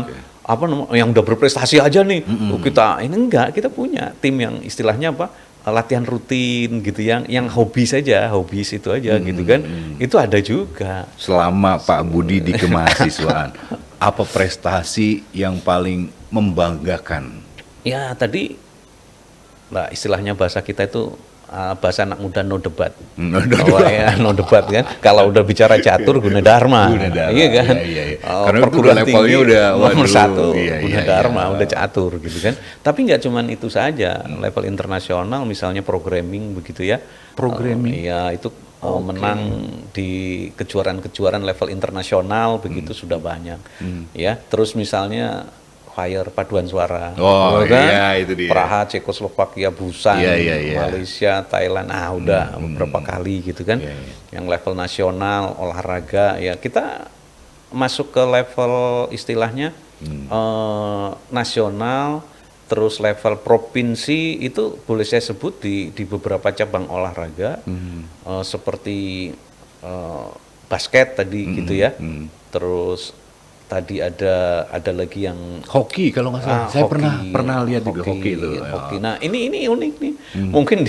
yang udah berprestasi aja nih, kita punya tim yang istilahnya latihan rutin gitu, yang hobis itu aja gitu kan. Itu ada juga. Selama Pak Budi di kemahasiswaan, apa prestasi yang paling membanggakan? Ya tadi istilahnya bahasa kita itu bahasa anak muda no debat. No debat kan. Kalau udah bicara catur Gunadarma. Iya kan. Karena perguruan tinggi udah nomor 1 Gunadarma, udah catur gitu kan. Tapi nggak cuman itu saja, level internasional misalnya programming begitu ya. Programming. Iya, itu menang di kejuaraan-kejuaraan level internasional begitu sudah banyak. Ya, terus misalnya Fire paduan suara, kan? Iya, itu dia. Praha, Cekoslovakia, Busan, Malaysia, Thailand, udah beberapa kali gitu kan. Yang level nasional olahraga ya kita masuk ke level istilahnya nasional, terus level provinsi itu boleh saya sebut di beberapa cabang olahraga seperti basket tadi gitu ya, terus tadi ada lagi yang hoki kalau nggak salah. Saya pernah lihat juga hoki itu. Hoki. Nah ini unik nih. Mungkin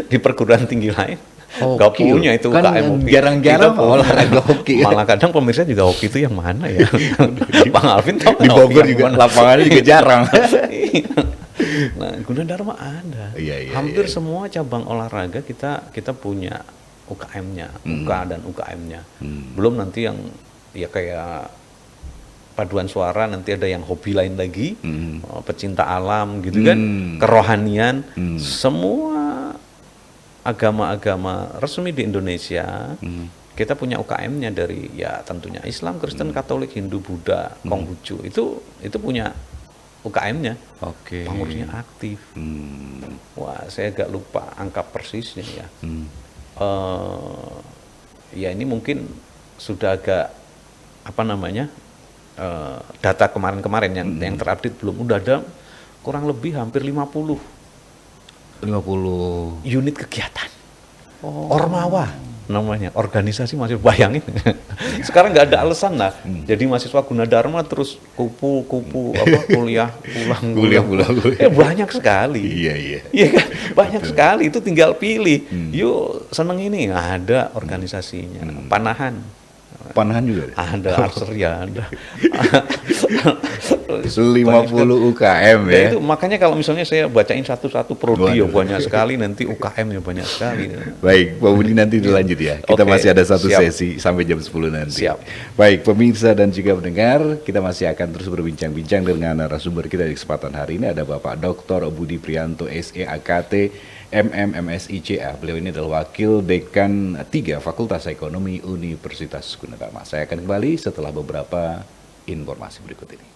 di perguruan tinggi lain nggak punya itu kan UKM hoki. Jarang-jarang olahraga hoki. Malah kadang pemirsa juga hoki itu yang mana ya? Bang Alvin tahu di Bogor juga lapangannya juga jarang. Nah, Gunadarma ada. Hampir semua cabang olahraga kita punya UKM-nya, UK dan UKM-nya. Belum nanti yang ya kayak paduan suara, nanti ada yang hobi lain lagi, pecinta alam gitu kan, kerohanian, semua agama-agama resmi di Indonesia, kita punya UKM-nya dari ya tentunya Islam, Kristen, Katolik, Hindu, Buddha, Konghucu, itu punya UKM-nya, pengurusnya aktif. Wah, saya agak lupa angka persisnya ya. Ya ini mungkin sudah agak data kemarin-kemarin yang terupdate belum, udah ada kurang lebih hampir 50 unit kegiatan. Ormawa namanya, organisasi masih bayangin. Sekarang nggak ada alasan lah. Jadi mahasiswa Gunadarma terus kuliah pulang. Banyak sekali. Iya kan, banyak sekali. Itu tinggal pilih. Yuk seneng ini, ada organisasinya. Panahan juga ada, archery ada. 50 UKM ya. Itu makanya kalau misalnya saya bacain satu-satu prodi ya banyak sekali, nanti UKM ya banyak sekali. Baik, Pak Budi nanti dilanjut ya. Kita masih ada satu sesi sampai jam 10 nanti. Siap. Baik, pemirsa dan juga pendengar, kita masih akan terus berbincang-bincang dengan narasumber kita di kesempatan hari ini. Ada Bapak Dr. Budi Priyanto, SE, AKT, MMSI, CA. Beliau ini adalah Wakil Dekan 3 Fakultas Ekonomi Universitas Gunadarma. Saya akan kembali setelah beberapa informasi berikut ini.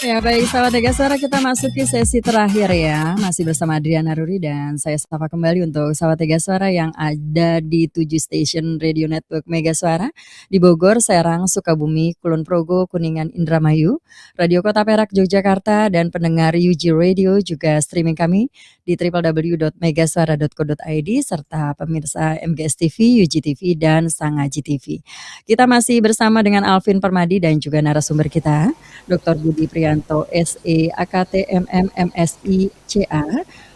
Ya baik, sahabat Mega Suara, kita masuki sesi terakhir ya. Masih bersama Adriana Ruri dan saya sapa kembali untuk sahabat Mega Suara yang ada di 7 stasiun Radio Network Mega Suara di Bogor, Serang, Sukabumi, Kulon Progo, Kuningan, Indramayu, Radio Kota Perak, Yogyakarta, dan pendengar UG Radio juga streaming kami di www.megasuara.co.id serta pemirsa MGS TV, UG TV, dan Sangaji TV. Kita masih bersama dengan Alvin Permadi dan juga narasumber kita, Dr. Budi Priyanto, SE, AKT, MMSI, CA,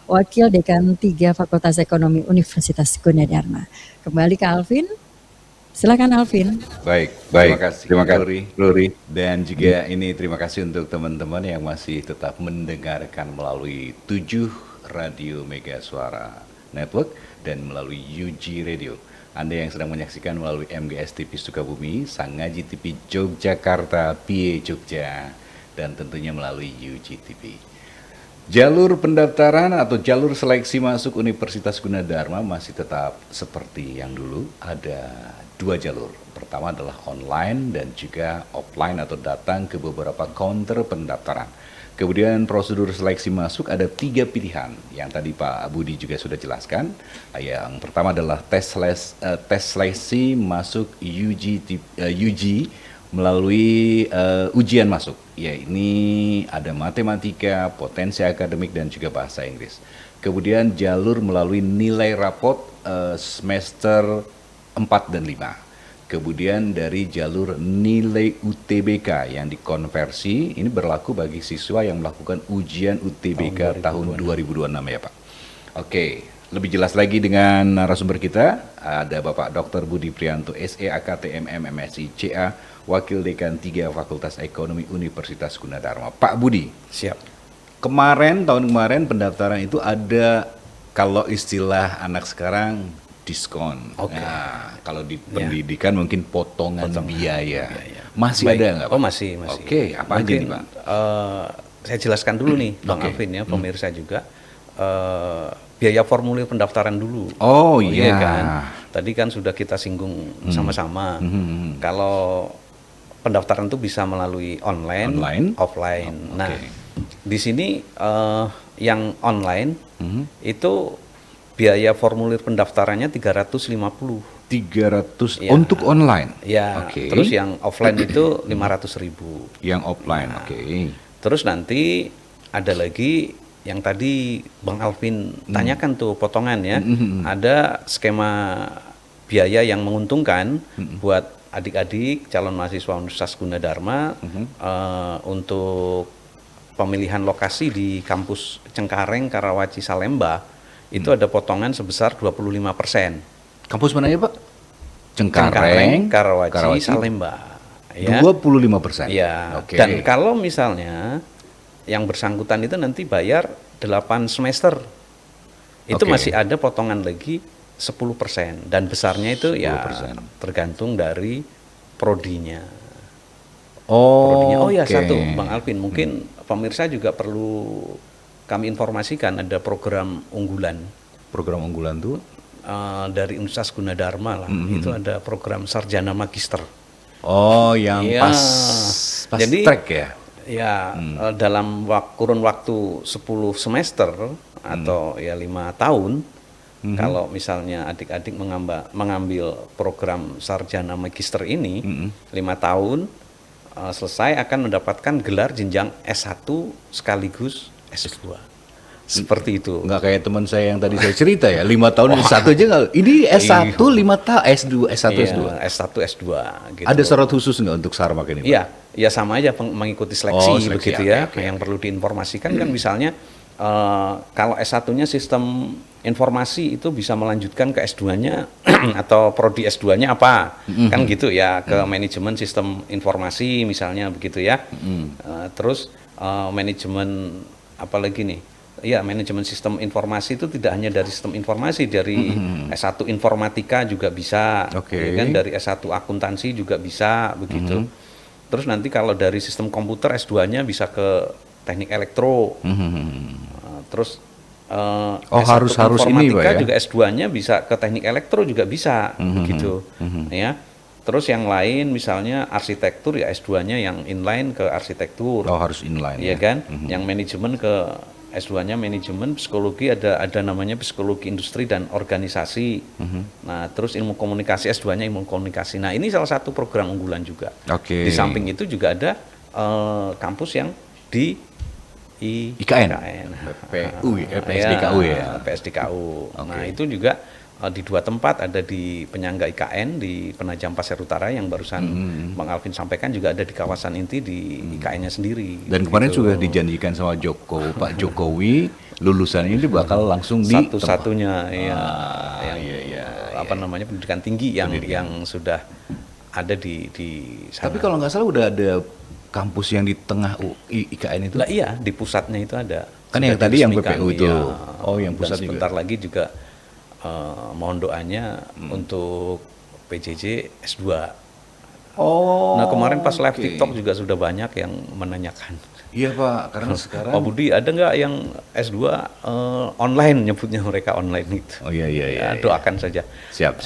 Wakil Dekan 3 Fakultas Ekonomi Universitas Gunadarma. Kembali ke Alvin. Silakan Alvin. Baik. Terima kasih Ruri. Dan juga ini terima kasih untuk teman-teman yang masih tetap mendengarkan melalui 7 Radio Mega Suara Network dan melalui UG Radio. Anda yang sedang menyaksikan melalui MGS TV Sukabumi, Sangaji TV Yogyakarta, PIE Jogja, dan tentunya melalui UG TV. Jalur pendaftaran atau jalur seleksi masuk Universitas Gunadarma masih tetap seperti yang dulu. Ada 2 jalur. Pertama adalah online dan juga offline atau datang ke beberapa counter pendaftaran. Kemudian prosedur seleksi masuk ada 3 pilihan yang tadi Pak Budi juga sudah jelaskan. Yang pertama adalah tes seleksi masuk UG melalui ujian masuk. Ya, ini ada matematika, potensi akademik, dan juga bahasa Inggris. Kemudian jalur melalui nilai rapot semester 4 dan 5. Kemudian dari jalur nilai UTBK yang dikonversi, ini berlaku bagi siswa yang melakukan ujian UTBK tahun 2026 ya Pak. Oke, lebih jelas lagi dengan narasumber kita, ada Bapak Dr. Budi Prianto, SE AKTMM MSI CA, Wakil Dekan 3 Fakultas Ekonomi Universitas Gunadarma. Pak Budi. Siap. Tahun kemarin pendaftaran itu ada, kalau istilah anak sekarang, diskon. Oke. Nah, kalau di pendidikan mungkin potongan biaya. Masih Baik. ada nggak Pak? Oh masih. Oke, apa aja nih Pak? Saya jelaskan dulu nih Bang Alvin ya, pemirsa juga. Biaya formulir pendaftaran dulu. Oh iya kan. Tadi kan sudah kita singgung sama-sama. Kalau pendaftaran itu bisa melalui online, offline. Nah, di sini yang online itu biaya formulir pendaftarannya 350. 300 ya, untuk online? Ya, terus yang offline itu 500.000. Yang offline, Terus nanti ada lagi yang tadi Bang Alvin tanyakan tuh potongan ya. Ada skema biaya yang menguntungkan buat adik-adik calon mahasiswa Universitas Gunadarma untuk pemilihan lokasi di kampus Cengkareng, Karawaci, Salemba. Itu ada potongan sebesar 25%. Kampus mana ya Pak? Cengkareng, Karawaci, Salemba. Ya. 25%? Ya. Dan kalau misalnya yang bersangkutan itu nanti bayar 8 semester, itu masih ada potongan lagi 10%. Dan besarnya itu 10%. Ya tergantung dari prodinya. Oh ya, satu Bang Alvin, mungkin pemirsa juga perlu kami informasikan ada program unggulan. Program unggulan tuh? Dari Universitas Gunadarma lah. Itu ada program sarjana magister. Oh, yang pas jadi, track ya? Ya, dalam kurun waktu 10 semester atau ya 5 tahun, kalau misalnya adik-adik mengambil program sarjana magister ini, 5 tahun selesai akan mendapatkan gelar jenjang S1 sekaligus S2. Seperti itu. Nggak kayak teman saya yang tadi saya cerita ya, 5 tahun S1 aja nggak. Ini S1 5 tahun, S2, S1, S2. S1, S2. Gitu. Ada syarat khusus nggak untuk sarmak ini? Iya, ya sama aja mengikuti seleksi begitu ya. Yang perlu diinformasikan kan misalnya kalau S1-nya sistem informasi itu bisa melanjutkan ke S2-nya atau prodi S2-nya apa? Kan gitu ya, ke manajemen sistem informasi misalnya begitu ya. Terus manajemen apa lagi nih? Ya, manajemen sistem informasi itu tidak hanya dari sistem informasi, dari S1 informatika juga bisa, ya kan? Dari S1 akuntansi juga bisa, begitu. Terus nanti kalau dari sistem komputer S2-nya bisa ke teknik elektro. Terus harus ini Pak ya? Juga S2-nya bisa ke teknik elektro juga bisa, begitu. Ya. Terus yang lain misalnya arsitektur ya S2-nya yang inline ke arsitektur. Oh, harus inline. Iya kan? Yang manajemen ke S2-nya manajemen, psikologi ada namanya psikologi industri dan organisasi. Nah, terus ilmu komunikasi S2-nya ilmu komunikasi. Nah, ini salah satu program unggulan juga. Di samping itu juga ada kampus yang di IKN. PSDKU ya. PSDKU. Nah, itu juga di 2 tempat, ada di penyangga IKN di Penajam Pasir Utara yang barusan Bang Alvin sampaikan, juga ada di kawasan inti di IKN-nya sendiri. Dan kemarin sudah dijanjikan sama Pak Jokowi lulusannya ini bakal langsung di satu-satunya namanya pendidikan tinggi yang sudah ada di sana. Tapi kalau nggak salah udah ada kampus yang di tengah IKN itu? Lah iya, di pusatnya itu ada. Kan yang tadi yang PPU itu. Ya. Oh, yang pusat sebentar juga. lagi juga mohon doanya untuk PJJ S2. Oh. Nah, kemarin pas live TikTok juga sudah banyak yang menanyakan. Iya Pak, karena sekarang Pak Budi ada nggak yang S2 online, nyebutnya mereka online gitu. Oh iya. Doakan saja. Siap.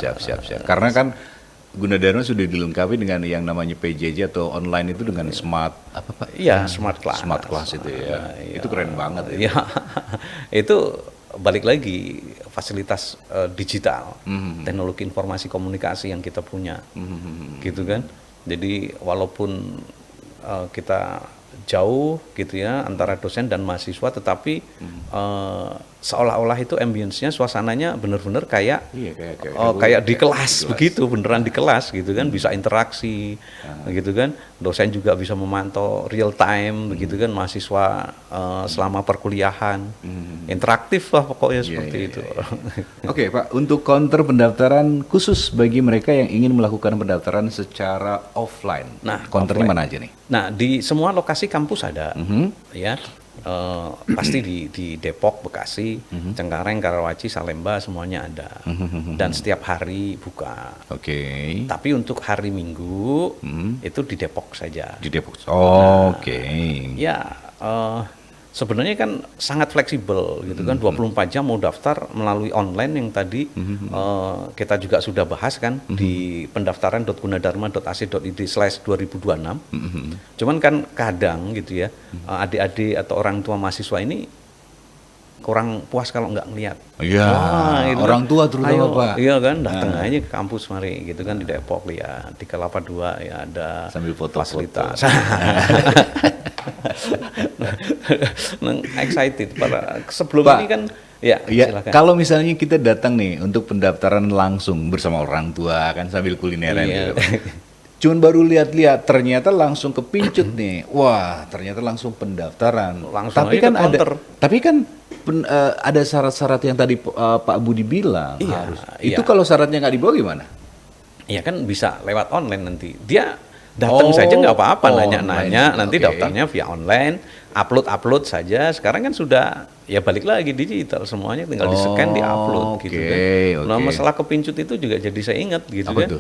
Karena kan Gunadarma sudah dilengkapi dengan yang namanya PJJ atau online itu dengan smart apa Pak? Iya, smart class. Smart class itu ya. Itu keren banget ya. Itu balik lagi fasilitas digital, teknologi informasi komunikasi yang kita punya, gitu kan. Jadi walaupun kita jauh gitu ya antara dosen dan mahasiswa, tetapi seolah-olah itu ambience-nya, suasananya benar-benar kayak kayak di kelas begitu, beneran di kelas gitu kan, bisa interaksi gitu kan, dosen juga bisa memantau real time begitu kan, mahasiswa selama perkuliahan, interaktif lah pokoknya seperti itu. Oke Pak, untuk counter pendaftaran khusus bagi mereka yang ingin melakukan pendaftaran secara offline, nah counternya mana aja nih? Nah di semua lokasi kampus ada, ya. Pasti di Depok, Bekasi, Cengkareng, Karawaci, Salemba semuanya ada, dan setiap hari buka. Tapi untuk hari Minggu itu di Depok saja. Di Depok. Ya sebenarnya kan sangat fleksibel gitu kan, 24 jam mau daftar melalui online yang tadi kita juga sudah bahas kan di pendaftaran.gunadarma.ac.id/2026. Cuman kan kadang gitu ya, adik-adik atau orang tua mahasiswa ini kurang puas kalau nggak ngeliat. Iya, orang tua terutama Pak. Iya kan, datang aja ke kampus mari gitu kan, di Depok lihat, di Kelapa II ya ada sambil fasilitas. Excited sebelum Pak, ini kan ya silakan. Kalau misalnya kita datang nih untuk pendaftaran langsung bersama orang tua kan sambil kulineran gitu. Cuman baru lihat-lihat ternyata langsung kepincut nih. Wah, ternyata langsung pendaftaran. Langsung tapi aja kan ke counter. Ada syarat-syarat yang tadi Pak Budi bilang harus. Iya. Itu kalau syaratnya nggak dibawa gimana? Iya kan bisa lewat online nanti. Dia datang saja nggak apa-apa, nanya-nanya, nanti daftarnya via online, upload saja. Sekarang kan sudah ya balik lagi digital, semuanya tinggal di-scan, di-upload gitu kan. Nah masalah kepincut itu juga jadi saya ingat gitu kan. Itu?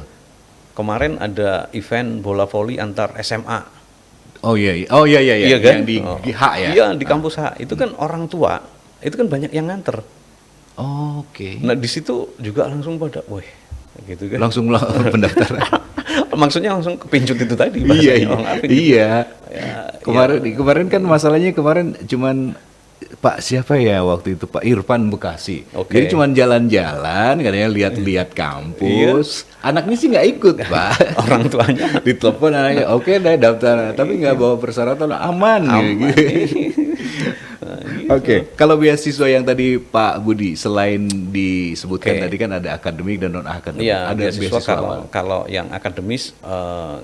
Kemarin ada event bola voli antar SMA. Oh iya kan? Yang di H ya. Iya di kampus H. Itu kan orang tua, itu kan banyak yang nganter. Nah di situ juga langsung pada, wah gitu kan. Langsung pendaftaran. Maksudnya langsung kepincut itu tadi. Iya. Kemarin kan masalahnya cuman Pak siapa ya waktu itu, Pak Irfan Bekasi. Jadi cuman jalan-jalan katanya lihat-lihat kampus. Anaknya sih nggak ikut Pak. Orang tuanya ditelepon anaknya, oke deh daftar, tapi nggak bawa persyaratan, aman. Gitu. Oke, kalau beasiswa yang tadi Pak Budi selain disebutkan tadi kan ada akademik dan non akademik. Iya, ada beasiswa kalau yang akademis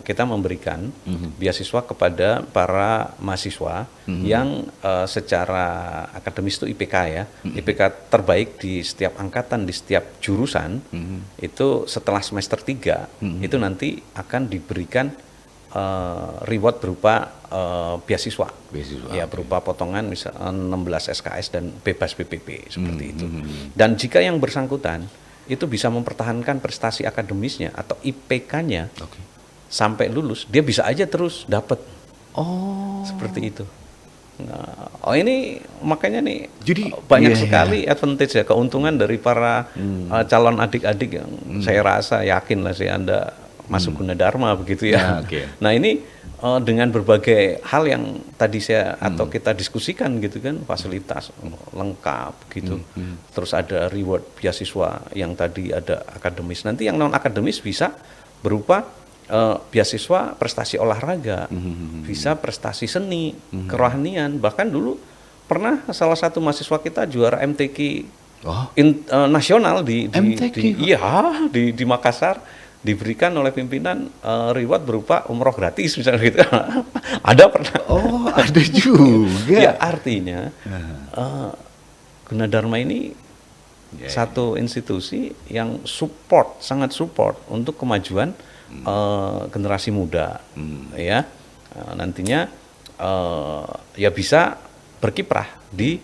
kita memberikan beasiswa kepada para mahasiswa yang secara akademis itu IPK ya, IPK terbaik di setiap angkatan, di setiap jurusan itu setelah semester 3 itu nanti akan diberikan reward berupa beasiswa ya, berupa potongan misal 16 SKS dan bebas PPP seperti itu. Dan jika yang bersangkutan itu bisa mempertahankan prestasi akademisnya atau IPK-nya sampai lulus, dia bisa aja terus dapat. Seperti itu. Nah, ini makanya nih jadi banyak sekali advantage ya, keuntungan dari para calon adik-adik yang saya rasa yakin lah sih Anda masuk Gunadarma begitu ya. Nah ini dengan berbagai hal yang tadi saya atau kita diskusikan gitu kan, fasilitas lengkap gitu. Terus ada reward beasiswa yang tadi ada akademis. Nanti yang non akademis bisa berupa beasiswa prestasi olahraga, bisa prestasi seni, kerohanian. Bahkan dulu pernah salah satu mahasiswa kita juara MTQ nasional di Makassar, diberikan oleh pimpinan reward berupa umroh gratis misalnya gitu. Ada pernah. Ada juga. Ya artinya Gunadarma ini satu institusi yang sangat support untuk kemajuan generasi muda, ya nantinya ya bisa berkiprah di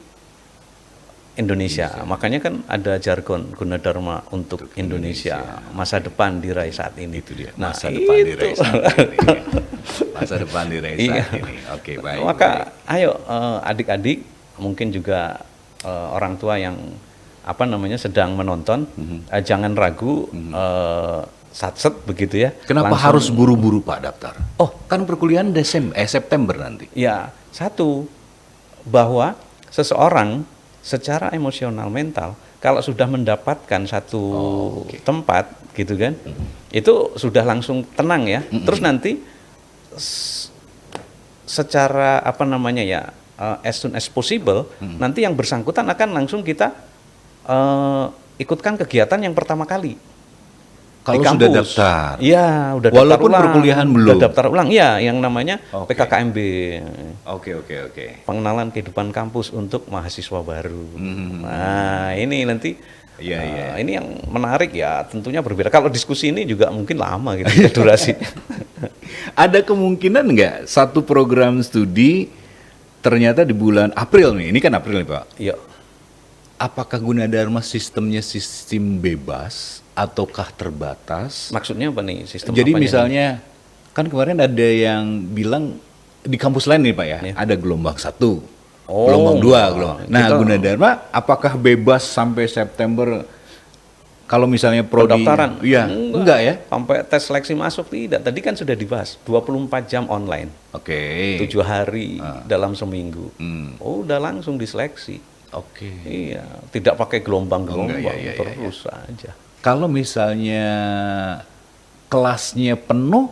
Indonesia. Makanya kan ada jargon Gunadarma untuk Indonesia. Masa depan diraih saat ini. Itu dia. Masa depan diraih saat ini. Masa depan diraih saat ini. Oke, baik. Maka ayo adik-adik, mungkin juga orang tua yang sedang menonton, jangan ragu, satset begitu ya. Kenapa harus buru-buru Pak daftar? Kan perkuliahan September nanti. Ya, satu bahwa seseorang secara emosional mental kalau sudah mendapatkan satu tempat gitu kan, itu sudah langsung tenang ya. Terus nanti secara as soon as possible, nanti yang bersangkutan akan langsung kita ikutkan kegiatan yang pertama kali. Kalau di kampus. sudah daftar? Iya, udah daftar walaupun ulang. perkuliahan belum? Udah daftar ulang, iya, yang namanya PKKMB. Oke. Pengenalan kehidupan kampus untuk mahasiswa baru. Nah, ini nanti ini yang menarik ya, tentunya berbeda. Kalau diskusi ini juga mungkin lama gitu durasi. Ada kemungkinan nggak satu program studi ternyata di bulan April nih, ini kan April nih Pak? Iya. Apakah Gunadarma sistemnya sistem bebas ataukah terbatas? Maksudnya apa nih sistem? Jadi apanya misalnya kan kemarin ada yang bilang di kampus lain nih Pak ya, ada gelombang 1, gelombang 2, Nah, Gunadarma apakah bebas sampai September? Kalau misalnya prodi, pendaftaran? Iya, enggak ya? Sampai tes seleksi masuk tidak. Tadi kan sudah dibahas, 24 jam online. 7 hari dalam seminggu. Udah langsung diseleksi. Iya, tidak pakai gelombang-gelombang, terus aja. Kalau misalnya kelasnya penuh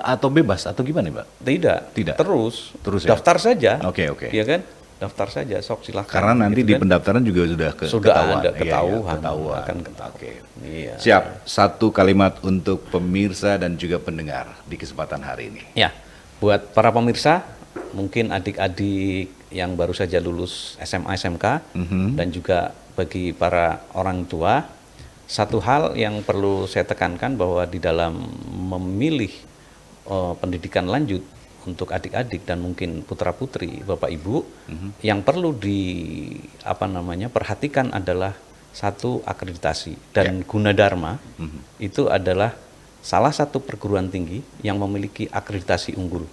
atau bebas atau gimana, Pak? Tidak. Terus ya? Daftar saja. Oke. Iya kan? Daftar saja, sok silakan. Karena nanti gitu di pendaftaran juga sudah ketahuan. Ada ketahuan. Akan ketahuan. Oke. Iya. Siap. Satu kalimat untuk pemirsa dan juga pendengar di kesempatan hari ini. Ya, buat para pemirsa, mungkin adik-adik yang baru saja lulus SMA, SMK, dan juga bagi para orang tua, satu hal yang perlu saya tekankan bahwa di dalam memilih pendidikan lanjut untuk adik-adik dan mungkin putra-putri, Bapak Ibu, yang perlu perhatikan adalah satu akreditasi. Dan Gunadarma itu adalah salah satu perguruan tinggi yang memiliki akreditasi unggul.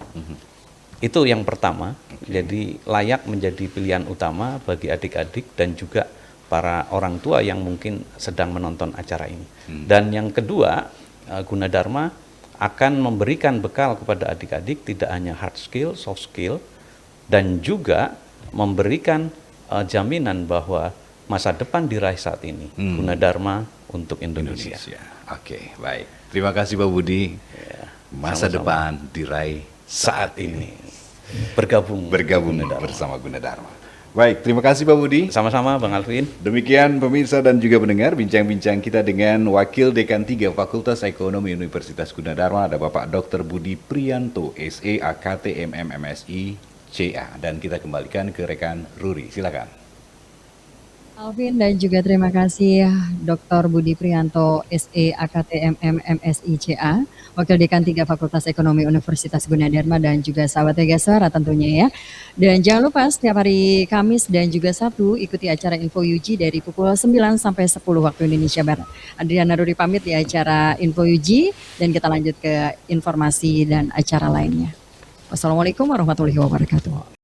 Itu yang pertama, jadi layak menjadi pilihan utama bagi adik-adik dan juga para orang tua yang mungkin sedang menonton acara ini. Dan yang kedua, Gunadarma akan memberikan bekal kepada adik-adik tidak hanya hard skill, soft skill, dan juga memberikan jaminan bahwa masa depan diraih saat ini. Gunadarma untuk Indonesia. Oke, baik. Terima kasih Pak Budi. Masa depan diraih saat ini. Bergabung bersama Gunadarma. Baik, terima kasih Pak Budi. Sama-sama Bang Alvin. Demikian pemirsa dan juga pendengar bincang-bincang kita dengan Wakil Dekan 3 Fakultas Ekonomi Universitas Gunadarma, ada Bapak Dr. Budi Priyanto, SE AKT MM MSI CA. Dan kita kembalikan ke rekan Ruri, silakan. Alvin dan juga terima kasih Dr. Budi Priyanto, SE AKT MM MSI CA, Wakil Dekan 3 Fakultas Ekonomi Universitas Gunadarma, dan juga sahabat Tegasara tentunya ya. Dan jangan lupa setiap hari Kamis dan juga Sabtu ikuti acara Info UG dari pukul 9 sampai 10 waktu Indonesia Barat. Adriana Ruri pamit di acara Info UG dan kita lanjut ke informasi dan acara lainnya. Wassalamualaikum warahmatullahi wabarakatuh.